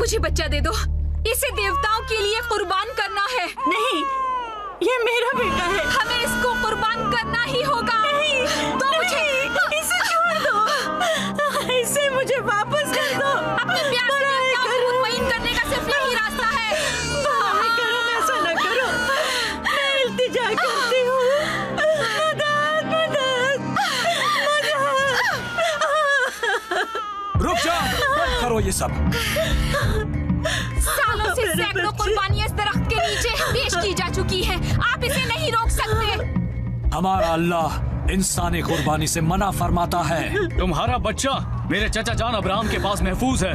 मुझे बच्चा दे दो, इसे देवताओं के लिए कुर्बान करना है। नहीं, ये मेरा बेटा है। हमें इसको कुर्बान करना ही होगा। नहीं, तो मुझे इसे छोड़ दो, इसे मुझे वापस कर दो। अपने प्यार से देवताओं को मुतमईन करने का सिर्फ यही रास्ता है। करम, ऐसा न करो, मैं इल्तिजा करती हूँ। मदद, मदद, मदद। रुक जा, बंद करो ये सब। सालों से सैकड़ों कुर्बानियां इस दरख्त के नीचे पेश की जा चुकी हैं। आप इसे नहीं रोक सकते। हमारा अल्लाह इंसानी कुर्बानी से मना फरमाता है। तुम्हारा बच्चा मेरे चाचा जान अब्राहम के पास महफूज है।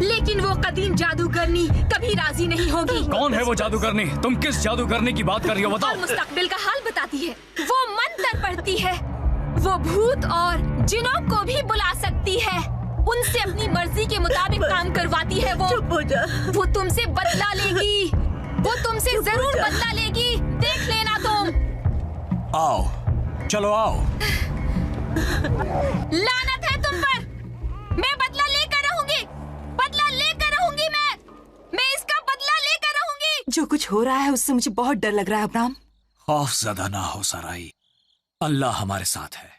लेकिन वो कदीम जादूगरनी कभी राजी नहीं होगी। कौन है वो जादूगरनी? तुम किस जादूगरनी की बात कर रही हो, और बताओ। मुस्तकबिल का हाल बताती है। वो मंत्र पढ़ती है। वो भूत और जिनों को भी बुला सकती है। उनसे अपनी मर्जी के मुताबिक काम करवाती है। चुप हो जा। वो तुमसे बदला लेगी। वो तुमसे जरूर बदला लेगी, देख लेना तुम। आओ, चलो आओ। लानत है तुम पर। मैं बदला लेकर रहूंगी, बदला लेकर रहूंगी। मैं इसका बदला लेकर रहूंगी। जो कुछ हो रहा है उससे मुझे बहुत डर लग रहा है अब्राहम। खौफज़दा ना हो सराई, अल्लाह हमारे साथ है।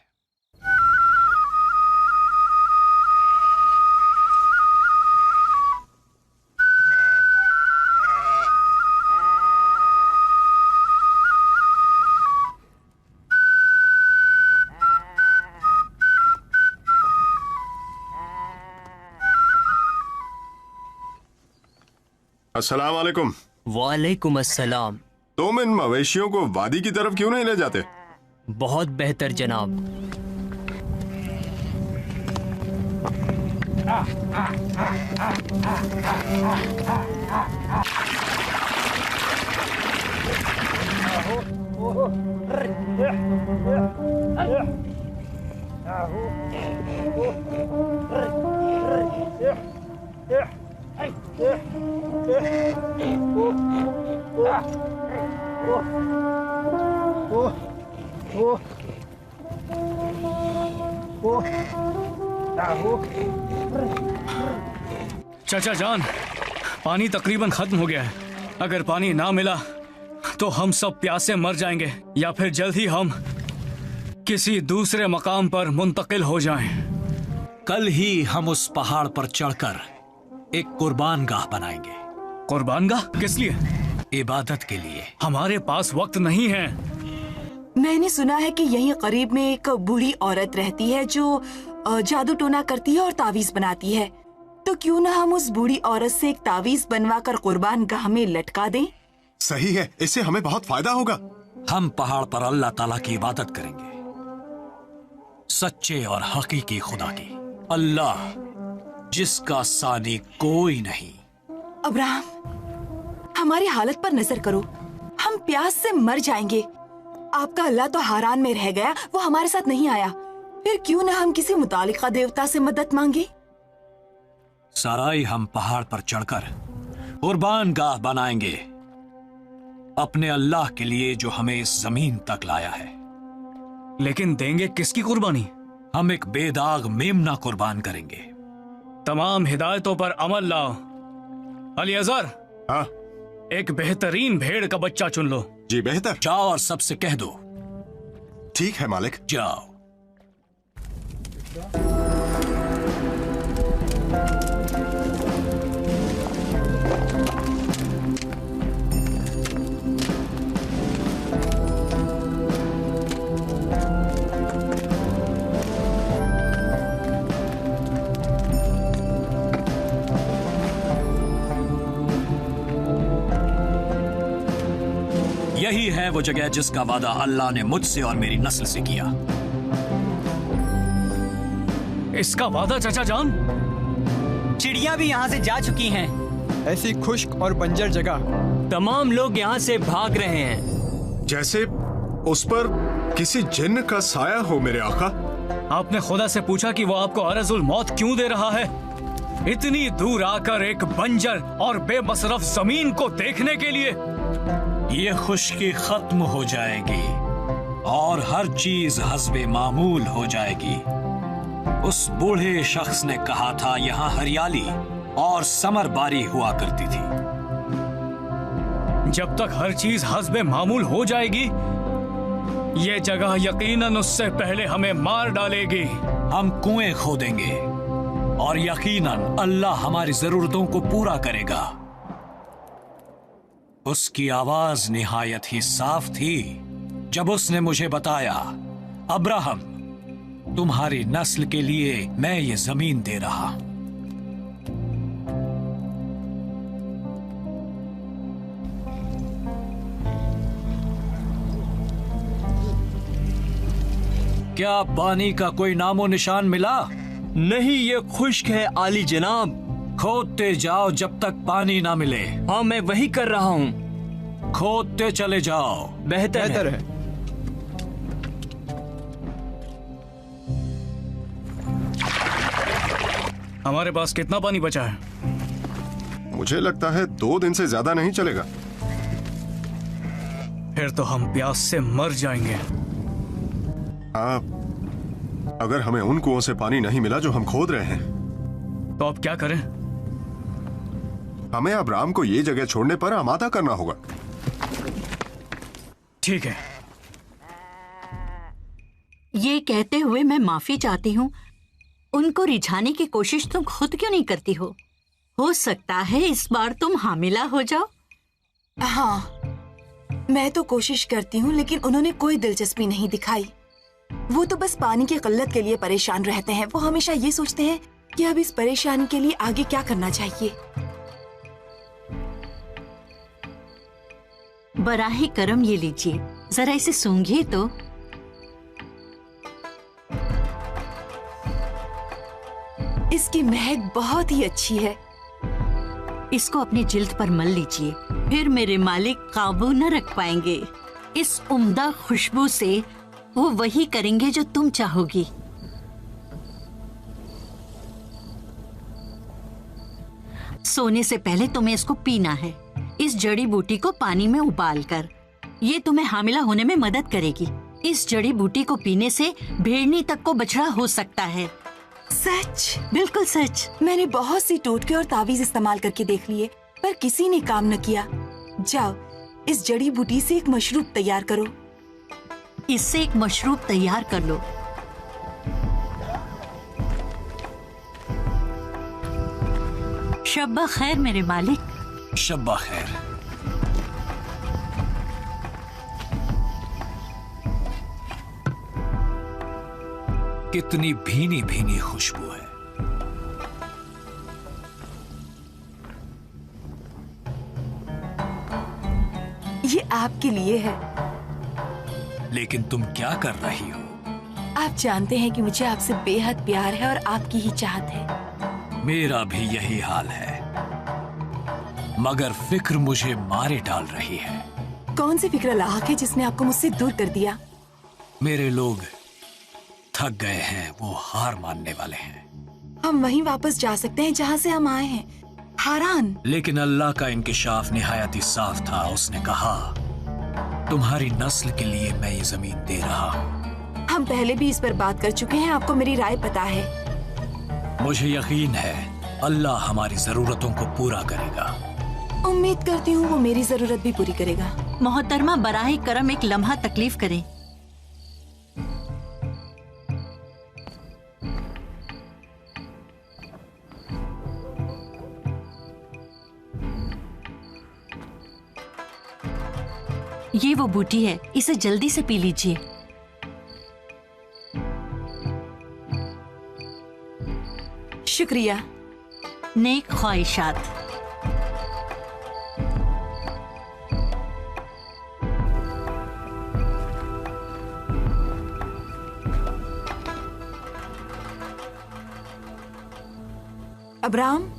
अस्सलाम वालेकुम। वालेकुम अस्सलाम। तुम इन मवेशियों को वादी की तरफ क्यों नहीं ले जाते? बहुत बेहतर जनाब। चाचा जान, पानी तकरीबन खत्म हो गया है। अगर पानी ना मिला तो हम सब प्यासे मर जाएंगे, या फिर जल्द ही हम किसी दूसरे मकाम पर मुंतकिल हो जाएं। कल ही हम उस पहाड़ पर चढ़कर एक कुर्बान गाह बनाएंगे। कुर्बान गाह किस लिए? इबादत के लिए। हमारे पास वक्त नहीं है। मैंने सुना है कि यहीं करीब में एक बूढ़ी औरत रहती है जो जादू टोना करती है और तावीज बनाती है। तो क्यों ना हम उस बूढ़ी औरत से एक तावीज बनवाकर कुर्बान गाह में लटका दें? सही है, इससे हमें बहुत फायदा होगा। हम पहाड़ पर अल्लाह ताला की इबादत करेंगे, सच्चे और हकीकी खुदा की, अल्लाह जिसका सानी कोई नहीं। अब्राहम, हमारी हालत पर नजर करो, हम प्यास से मर जाएंगे। आपका अल्लाह तो हारान में रह गया, वो हमारे साथ नहीं आया। फिर क्यों ना हम किसी मुतालिका देवता से मदद मांगे? सराई, हम पहाड़ पर चढ़कर कुर्बान गाह बनाएंगे अपने अल्लाह के लिए जो हमें इस जमीन तक लाया है। लेकिन देंगे किसकी कुर्बानी? हम एक बेदाग मेमना कुर्बान करेंगे। तमाम हिदायतों पर अमल लाओ। अलीअज़र, हाँ एक बेहतरीन भेड़ का बच्चा चुन लो। जी बेहतर। जाओ और सबसे कह दो। ठीक है मालिक। जाओ। यही है वो जगह जिसका वादा अल्लाह ने मुझसे और मेरी नस्ल से किया। इसका वादा चाचा जान? चिड़िया भी यहाँ से जा चुकी हैं। ऐसी खुश्क और बंजर जगह तमाम लोग यहाँ से भाग रहे हैं। जैसे उस पर किसी जिन्न का साया हो मेरे आका। आपने खुदा से पूछा कि वो आपको अरजुल मौत क्यों दे रहा है? इतनी दूर आकर एक बंजर और बेमसरफ जमीन को देखने के लिए। ये खुश्की खत्म हो जाएगी और हर चीज हस्बे मामूल हो जाएगी। उस बूढ़े शख्स ने कहा था यहाँ हरियाली और समरबारी हुआ करती थी। जब तक हर चीज हस्बे मामूल हो जाएगी, ये जगह यकीनन उससे पहले हमें मार डालेगी। हम कुएं खोदेंगे और यकीनन अल्लाह हमारी जरूरतों को पूरा करेगा। उसकी आवाज निहायत ही साफ थी जब उसने मुझे बताया, अब्राहम, तुम्हारी नस्ल के लिए मैं ये जमीन दे रहा हूं। क्या पानी का कोई नामो निशान मिला? नहीं, ये खुश्क है आली जनाब। खोदते जाओ जब तक पानी ना मिले। हाँ, मैं वही कर रहा हूँ। खोदते चले जाओ। बेहतर है। हमारे पास कितना पानी बचा है? मुझे लगता है 2 दिन से ज्यादा नहीं चलेगा। फिर तो हम प्यास से मर जाएंगे। हाँ, अगर हमें उन कुओं से पानी नहीं मिला जो हम खोद रहे हैं, तो अब क्या करें? हमें अब्राहम को ये जगह छोड़ने पर आमादा करना होगा। ठीक है। ये कहते हुए मैं माफी चाहती हूँ। उनको रिझाने की कोशिश तुम खुद क्यों नहीं करती हो सकता है इस बार तुम हामिला हो जाओ। हाँ, मैं तो कोशिश करती हूँ, लेकिन उन्होंने कोई दिलचस्पी नहीं दिखाई। वो तो बस पानी की किल्लत के लिए परेशान रहते हैं। वो हमेशा ये सोचते हैं कि अब इस परेशानी के लिए आगे क्या करना चाहिए। बराहे करम ये लीजिए, जरा इसे सूंघिए तो। इसकी महक बहुत ही अच्छी है। इसको अपनी जिल्द पर मल लीजिए, फिर मेरे मालिक काबू न रख पाएंगे। इस उम्दा खुशबू से वो वही करेंगे जो तुम चाहोगी। सोने से पहले तुम्हें इसको पीना है, इस जड़ी बूटी को पानी में उबालकर। ये तुम्हें हामिला होने में मदद करेगी। इस जड़ी बूटी को पीने से भेड़नी तक को बछड़ा हो सकता है। सच? बिल्कुल सच। मैंने बहुत सी टोटके और तावीज इस्तेमाल करके देख लिए, पर किसी ने काम न किया। जाओ, इस जड़ी बूटी से एक मशरूब तैयार करो। इससे एक मशरूब तैयार कर लो। शब्बा खैर मेरे मालिक। शब्बा खैर। कितनी भीनी भीनी खुशबू है। ये आपके लिए है। लेकिन तुम क्या कर रही हो? आप जानते हैं कि मुझे आपसे बेहद प्यार है और आपकी ही चाहत है। मेरा भी यही हाल है, मगर फिक्र मुझे मारे डाल रही है। कौन सी फिक्र लाहक है जिसने आपको मुझसे दूर कर दिया? मेरे लोग थक गए हैं, वो हार मानने वाले हैं। हम वहीं वापस जा सकते हैं जहाँ से हम आए हैं, हारान। लेकिन अल्लाह का इंकिशाफ निहायत ही साफ था। उसने कहा, तुम्हारी नस्ल के लिए मैं ये जमीन दे रहा हूँ। हम पहले भी इस पर बात कर चुके हैं, आपको मेरी राय पता है। मुझे यकीन है अल्लाह हमारी जरूरतों को पूरा करेगा। उम्मीद करती हूँ वो मेरी जरूरत भी पूरी करेगा। मोहतरमा बराहे करम एक लम्हा तकलीफ करें। ये वो बूटी है, इसे जल्दी से पी लीजिए। शुक्रिया। नेक ख्वाहिशात। अब्राहम,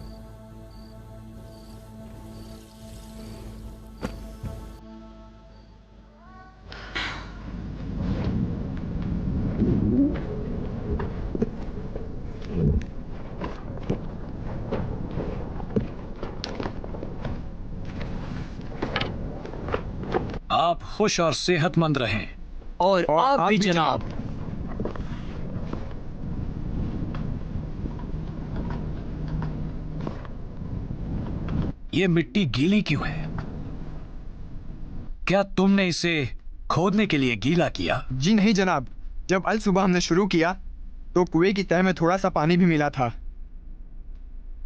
आप खुश और सेहतमंद रहें। और आप भी जनाब। ये मिट्टी गीली क्यों है? क्या तुमने इसे खोदने के लिए गीला किया? जी नहीं जनाब, जब अल सुबह हमने शुरू किया तो कुएं की तह में थोड़ा सा पानी भी मिला था।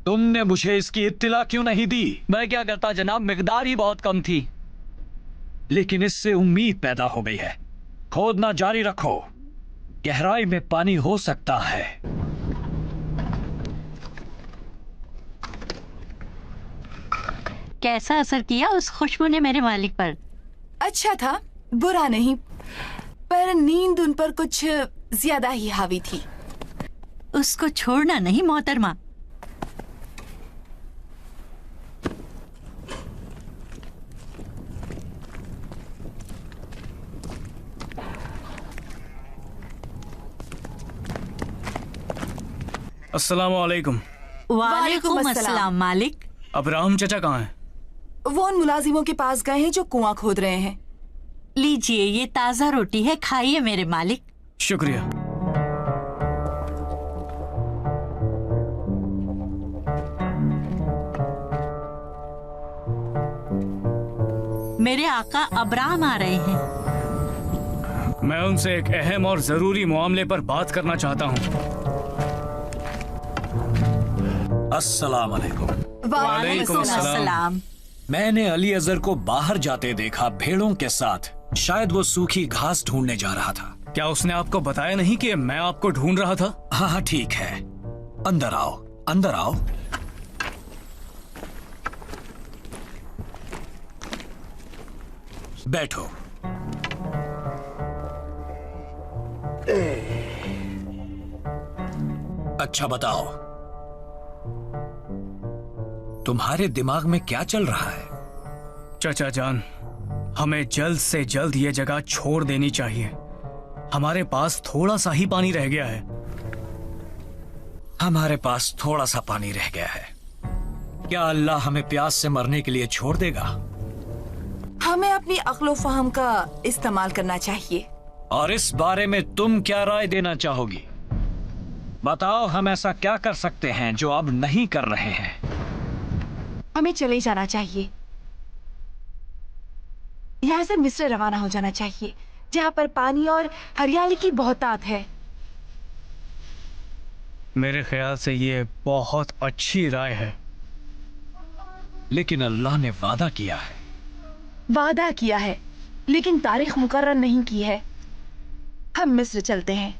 तुमने मुझे इसकी इत्तिला क्यों नहीं दी? मैं क्या करता जनाब, मिकदार ही बहुत कम थी। लेकिन इससे उम्मीद पैदा हो गई है। खोदना जारी रखो, गहराई में पानी हो सकता है। कैसा असर किया उस खुशबू ने मेरे मालिक पर? अच्छा था, बुरा नहीं, पर नींद उन पर कुछ ज्यादा ही हावी थी। उसको छोड़ना नहीं मोहतरमा। अस्सलाम वालेकुम। वालेकुम अस्सलाम मालिक। अब्राहम चचा कहाँ हैं? वो उन मुलाजिमों के पास गए हैं जो कुआं खोद रहे हैं। लीजिए, ये ताज़ा रोटी है, खाइए मेरे मालिक। शुक्रिया। मेरे आका अब्राहम आ रहे हैं। मैं उनसे एक अहम और जरूरी मामले पर बात करना चाहता हूँ। अस्सलाम वालेकुम। वालेकुम अस्सलाम। मैंने अली अजहर को बाहर जाते देखा भेड़ों के साथ। शायद वो सूखी घास ढूंढने जा रहा था। क्या उसने आपको बताया नहीं कि मैं आपको ढूंढ रहा था? हाँ हाँ ठीक है, अंदर आओ, अंदर आओ। बैठो। अच्छा बताओ, तुम्हारे दिमाग में क्या चल रहा है? चचा जान, हमें जल्द से जल्द ये जगह छोड़ देनी चाहिए। हमारे पास थोड़ा सा ही पानी रह गया है। हमारे पास थोड़ा सा पानी रह गया है। क्या अल्लाह हमें प्यास से मरने के लिए छोड़ देगा? हमें अपनी अक्ल फहम का इस्तेमाल करना चाहिए। और इस बारे में तुम क्या राय देना चाहोगी? बताओ, हम ऐसा क्या कर सकते हैं जो अब नहीं कर रहे हैं? हमें चले जाना चाहिए, यहाँ से मिस्र रवाना हो जाना चाहिए, जहाँ पर पानी और हरियाली की बहुतायत है। मेरे ख्याल से ये बहुत अच्छी राय है। लेकिन अल्लाह ने वादा किया है। वादा किया है, लेकिन तारीख मुकर्रर नहीं की है। हम मिस्र चलते हैं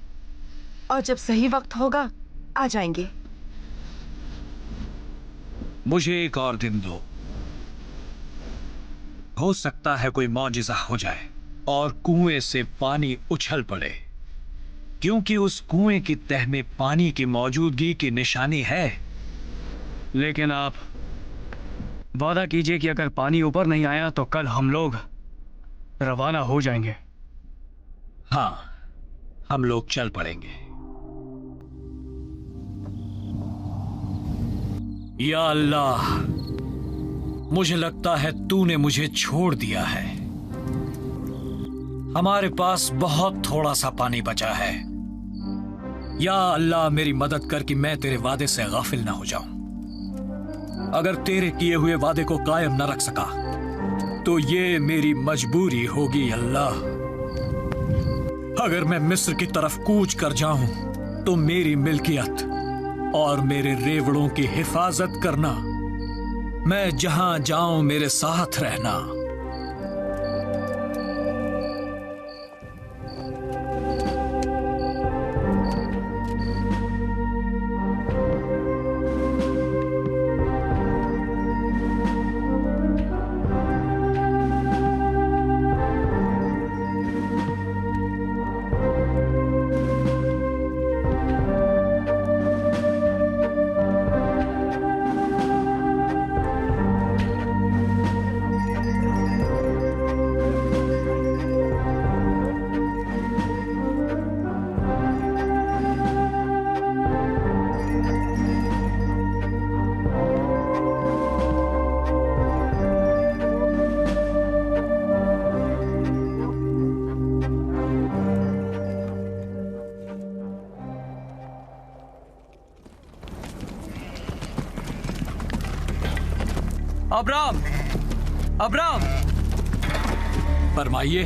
और जब सही वक्त होगा आ जाएंगे। मुझे एक और दिन दो। हो सकता है कोई मौजिज़ा हो जाए और कुएं से पानी उछल पड़े, क्योंकि उस कुएं की तह में पानी की मौजूदगी की निशानी है। लेकिन आप वादा कीजिए कि अगर पानी ऊपर नहीं आया तो कल हम लोग रवाना हो जाएंगे। हाँ, हम लोग चल पड़ेंगे। या अल्लाह, मुझे लगता है तूने मुझे छोड़ दिया है। हमारे पास बहुत थोड़ा सा पानी बचा है। या अल्लाह, मेरी मदद कर कि मैं तेरे वादे से गाफिल ना हो जाऊं। अगर तेरे किए हुए वादे को कायम न रख सका तो ये मेरी मजबूरी होगी अल्लाह। अगर मैं मिस्र की तरफ कूच कर जाऊं तो मेरी मिल्कियत और मेरे रेवड़ों की हिफाजत करना। मैं जहां जाऊं मेरे साथ रहना। अब्राम, अब्राम, फरमाइए।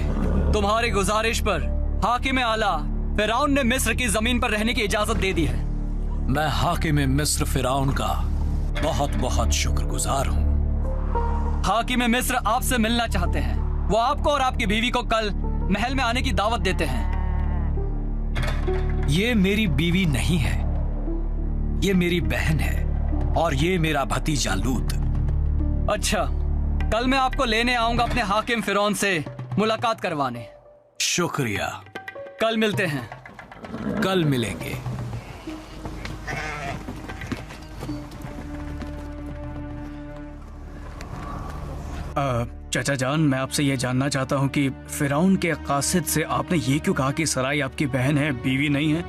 तुम्हारी गुजारिश पर हाकिम आला फिरौन ने मिस्र की जमीन पर रहने की इजाजत दे दी है। मैं हाकिम मिस्र फिरौन का बहुत बहुत शुक्रगुजार हूँ। हाकिम मिस्र आपसे मिलना चाहते हैं। वो आपको और आपकी बीवी को कल महल में आने की दावत देते हैं। ये मेरी बीवी नहीं है, ये मेरी बहन है और ये मेरा भतीजा लूत। अच्छा, कल मैं आपको लेने आऊंगा अपने हाकिम फिरौन से मुलाकात करवाने। शुक्रिया। कल मिलते हैं। कल मिलेंगे। चाचा जान, मैं आपसे ये जानना चाहता हूँ कि फिरौन के कासिद से आपने ये क्यों कहा कि सराई आपकी बहन है, बीवी नहीं है?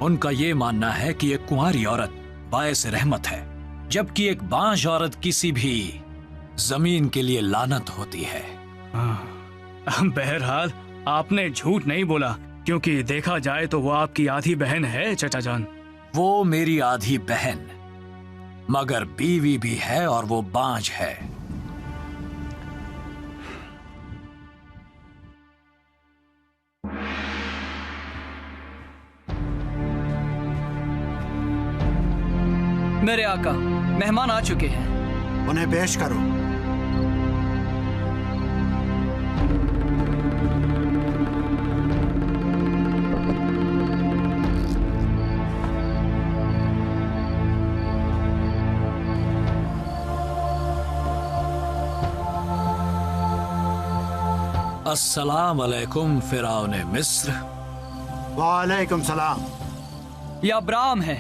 उनका ये मानना है कि एक कुंवारी औरत बायस रहमत है, जबकि एक बांझ औरत किसी भी जमीन के लिए लानत होती है। बहरहाल आपने झूठ नहीं बोला, क्योंकि देखा जाए तो वो आपकी आधी बहन है चाचा जान। वो मेरी आधी बहन, मगर बीवी भी है और वो बांझ है। मेरे आका, मेहमान आ चुके हैं। उन्हें पेश करो। अस्सलाम अलैकुम फिरौन मिस्र। वालेकुम सलाम। ये अब्राम है,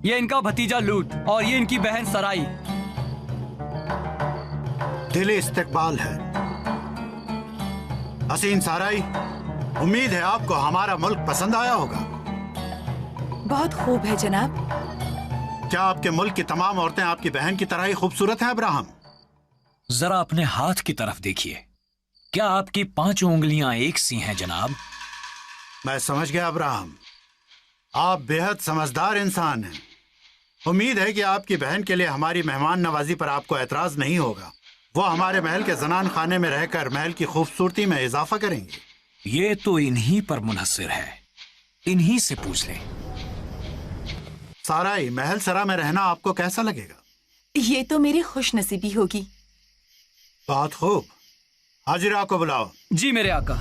ये इनका भतीजा लूत और ये इनकी बहन सराई। दिली इस्तकबाल है। हसीन साराई, उम्मीद है आपको हमारा मुल्क पसंद आया होगा। बहुत खूब है जनाब। क्या आपके मुल्क की तमाम औरतें आपकी बहन की तरह ही खूबसूरत हैं अब्राहम? जरा अपने हाथ की तरफ देखिए, क्या आपकी 5 उंगलियां एक सी हैं जनाब? मैं समझ गया अब्राहम, आप बेहद समझदार इंसान हैं। उम्मीद है कि आपकी बहन के लिए हमारी मेहमान नवाजी पर आपको एतराज नहीं होगा। वो हमारे महल के जनान खाने में रहकर महल की खूबसूरती में इजाफा करेंगे। ये तो इन्हीं पर मुनहसर है, इन्हीं से पूछ लें। साराई, महल सरा में रहना आपको कैसा लगेगा? ये तो मेरी खुशनसीबी होगी। बहुत खूब, हाजिरा को बुलाओ। जी मेरे आका।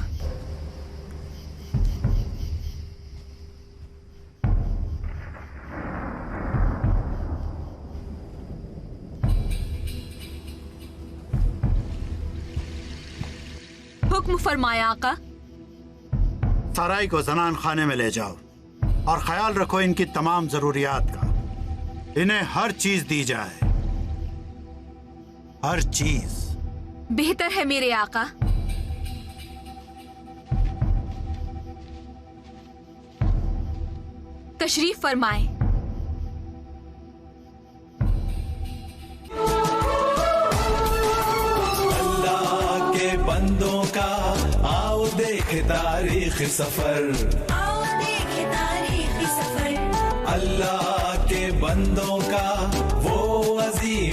हुक्म फरमाया आका। साराई को जनान खाने में ले जाओ और ख्याल रखो इनकी तमाम जरूरियात का। इन्हें हर चीज दी जाए, हर चीज। बेहतर है मेरे आका। तशरीफ फरमाएं। बंदों का आओ देखे तारीख सफर, आओ देखे तारीख सफर। अल्लाह के बंदों का वो अजीम